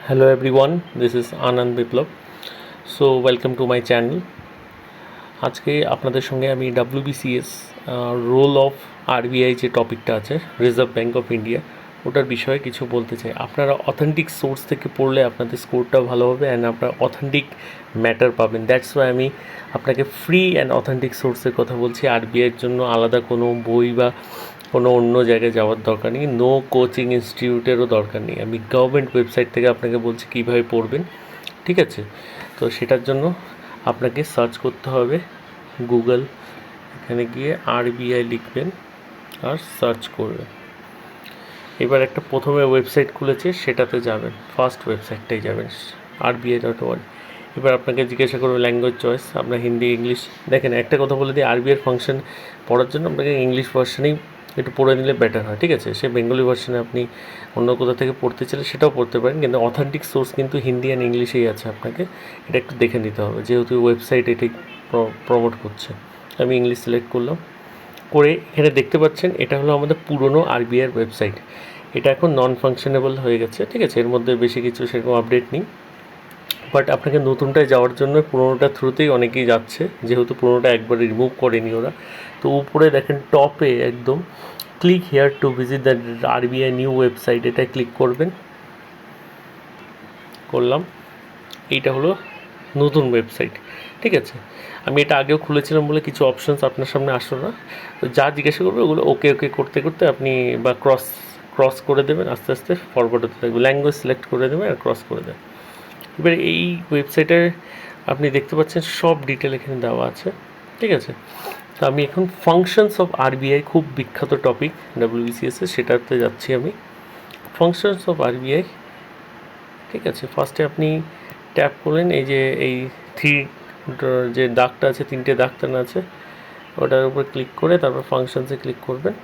Hello everyone, this is Anand Biplab. So welcome to my channel. আজকে আপনাদের সঙ্গে আমি WBCS রোল অফ আরবিআই যে টপিকটা আছে রিজার্ভ ব্যাঙ্ক অফ ইন্ডিয়া ওটার বিষয়ে কিছু বলতে চাই। আপনারা অথেন্টিক সোর্স থেকে পড়লে আপনাদের স্কোরটা ভালো হবে অ্যান্ড আপনারা অথেন্টিক ম্যাটার পাবেন। দ্যাটস ওয়াই আমি আপনাকে ফ্রি অ্যান্ড অথেন্টিক সোর্সের কথা বলছি। আরবিআইয়ের জন্য আলাদা কোনো বই বা কোনো অন্য জায়গায় যাওয়ার দরকার নেই, নো কোচিং ইনস্টিটিউটেরও দরকার নেই। আমি গভর্নমেন্ট ওয়েবসাইট থেকে আপনাকে বলছি কীভাবে পড়বেন, ঠিক আছে? তো সেটার জন্য আপনাকে সার্চ করতে হবে গুগল, এখানে গিয়ে আরবিআই লিখবেন আর সার্চ করবেন। এবার একটা প্রথমে ওয়েবসাইট খুলেছে সেটাতে যাবেন, ফার্স্ট ওয়েবসাইটটাই যাবেন RBI.org। এবার আপনাকে জিজ্ঞাসা করবে ল্যাঙ্গুয়েজ চয়েস, আপনার হিন্দি ইংলিশ। দেখেন একটা কথা বলে দিই, আরবিআইয়ের ফাংশন পড়ার জন্য আপনাকে ইংলিশ ভার্সনেই একটু পড়ে নিলে বেটার হয়, ঠিক আছে? সে বেঙ্গলি ভার্সনে আপনি অন্য কোথাও থেকে পড়তে চাইলে সেটাও পড়তে পারেন, কিন্তু অথেন্টিক সোর্স কিন্তু হিন্দি অ্যান্ড ইংলিশেই আছে। আপনাকে এটা একটু দেখে নিতে হবে, যেহেতু ওয়েবসাইট এটি প্রমোট করছে। আমি ইংলিশ সিলেক্ট করলাম, করে এখানে দেখতে পাচ্ছেন এটা হলো আমাদের পুরনো আরবিআইয়ের ওয়েবসাইট। এটা এখন নন ফাংশনেবল হয়ে গেছে, ঠিক আছে? এর মধ্যে বেশি কিছু সেরকম আপডেট নেই। বাট আপনাকে নতুনটায় যাওয়ার জন্য পুরোনোটার থ্রুতেই অনেকেই যাচ্ছে, যেহেতু পুরোনোটা একবার রিমুভ করেনি ওরা। তো উপরে দেখেন টপে একদম click here to visit the RBI new website, এটা ক্লিক করবেন। করলাম, এইটা হলো নতুন ওয়েবসাইট, ঠিক আছে? আমি এটা আগেও খুলেছিলাম বলে কিছু অপশানস আপনার সামনে আসলো না। তো যা জিজ্ঞাসা করবে ওগুলো ওকে ওকে করতে করতে আপনি বা ক্রস করে দেবেন, আস্তে আস্তে ফরওয়ার্ড হতে থাকবে। ল্যাঙ্গুয়েজ সিলেক্ট করে দেবেন আর ক্রস করে দেবেন। এবার এই ওয়েবসাইটে আপনি দেখতে পাচ্ছেন সব ডিটেল এখানে দেওয়া আছে, ঠিক আছে? তো আমি এখন ফাংশনস অফ আরবিআই, খুব বিখ্যাত টপিক WBCS এর, সেটাতে যাচ্ছি আমি। ফাংশনস অফ আরবিআই, ঠিক আছে? ফার্স্টে আপনি ট্যাপ করলেন, এই যে এই থ্রি যে দাগটা আছে, তিনটে দাগ টানা আছে, ওটার উপর ক্লিক করে তারপর ফাংশনসে ক্লিক করবেন।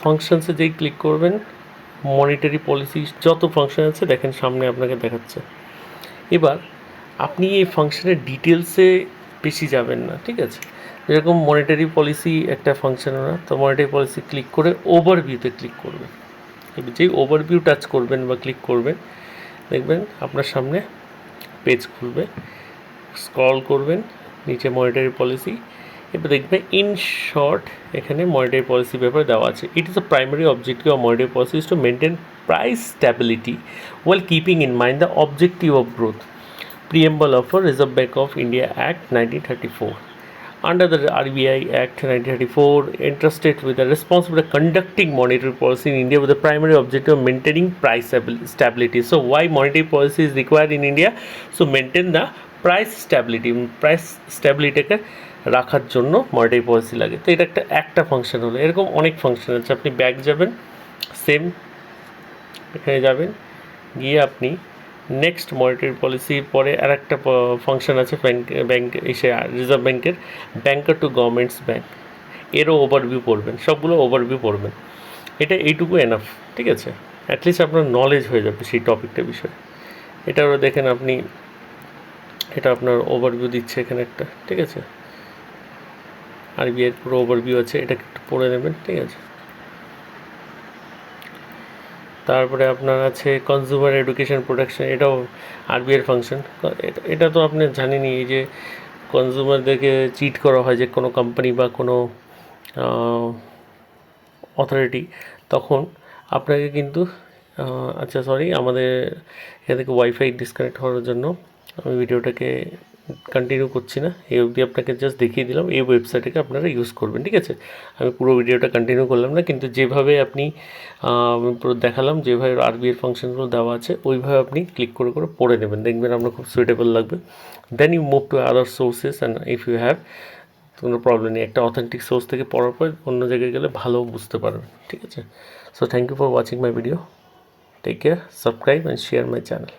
ফাংশনসে যেই ক্লিক করবেন, মনিটারি পলিসি যত ফাংশন আছে দেখেন সামনে আপনাকে দেখাচ্ছে। এবার আপনি এই ফাংশনের ডিটেলসে বেশি যাবেন না, ঠিক আছে? যেরকম মনিটারি পলিসি একটা ফাংশন না, তো মনিটারি পলিসি ক্লিক করে ওভারভিউতে ক্লিক করবেন। এবার যেই ওভারভিউ টাচ করবেন বা ক্লিক করবেন, দেখবেন আপনার সামনে পেজ খুলবে। স্ক্রল করবেন নিচে মনিটারি পলিসি, এবার দেখবেন ইন শর্ট এখানে মনিটারি পলিসি ব্যাপারে দেওয়া আছে। It is the primary objective of monetary policy is to maintain price stability while keeping in mind the objective of growth. Preamble of Reserve Bank of India Act 1934. Under the RBI Act 1934, entrusted with the responsibility of conducting monetary policy in India with the primary objective of maintaining price stability. So why monetary policy is required in India? So maintain the price stability. Price stability কে রাখার জন্য monetary policy লাগে। তো এটা একটা function হলো, এরকম অনেক function আছে। আপনি ব্যাক যাবেন, সেম এখানে যাবেন, গিয়ে আপনি নেক্সট মনিটারি পলিসির পরে আর একটা ফাংশন আছে ব্যাংক এসে রিজার্ভ ব্যাংকের ব্যাংকার টু গভর্নমেন্টস ব্যাংক, এরও ওভারভিউ পড়বেন, সবগুলো ওভারভিউ পড়বেন। এটা এইটুকু এনাফ, ঠিক আছে? অ্যাটলিস্ট আপনার নলেজ হয়ে যাবে সেই টপিকটার বিষয়ে। এটাও দেখেন আপনি, এটা আপনার ওভারভিউ দিচ্ছে এখানে একটা, ঠিক আছে? আরবিআইয়ের পুরো ওভারভিউ আছে, এটা একটু পড়ে নেবেন, ঠিক আছে? তারপরে আপনার আছে কনজিউমার এডুকেশন প্রোটেকশন, এটাও আরবিআইয়ের ফাংশন। এটা তো আপনি জানেনই, এই যে কনজিউমারদেরকে চিট করা হয় যে কোনো কোম্পানি বা কোনো অথরিটি, তখন আপনাকে কিন্তু আচ্ছা সরি, আমাদের এখান থেকে ওয়াইফাই ডিসকানেক্ট হওয়ার জন্য আমি ভিডিওটাকে কন্টিনিউ করছি না, এই অবধি আপনাকে জাস্ট দেখিয়ে দিলাম। এই ওয়েবসাইটটাকে আপনারা ইউজ করবেন, ঠিক আছে? আমি পুরো ভিডিওটা কন্টিনিউ করলাম না, কিন্তু যেভাবে আপনি পুরো দেখালাম, যেভাবে আরবিআইয়ের ফাংশনগুলো দেওয়া আছে ওইভাবে আপনি ক্লিক করে করে পড়ে নেবেন, দেখবেন আপনার খুব সুইটেবল লাগবে। Then you move to other sources and if you have, কোনো প্রবলেম নেই। একটা অথেন্টিক সোর্স থেকে পড়ার পর অন্য জায়গায় গেলে ভালো বুঝতে পারবেন, ঠিক আছে? So thank you for watching my video, take care, subscribe and share my channel.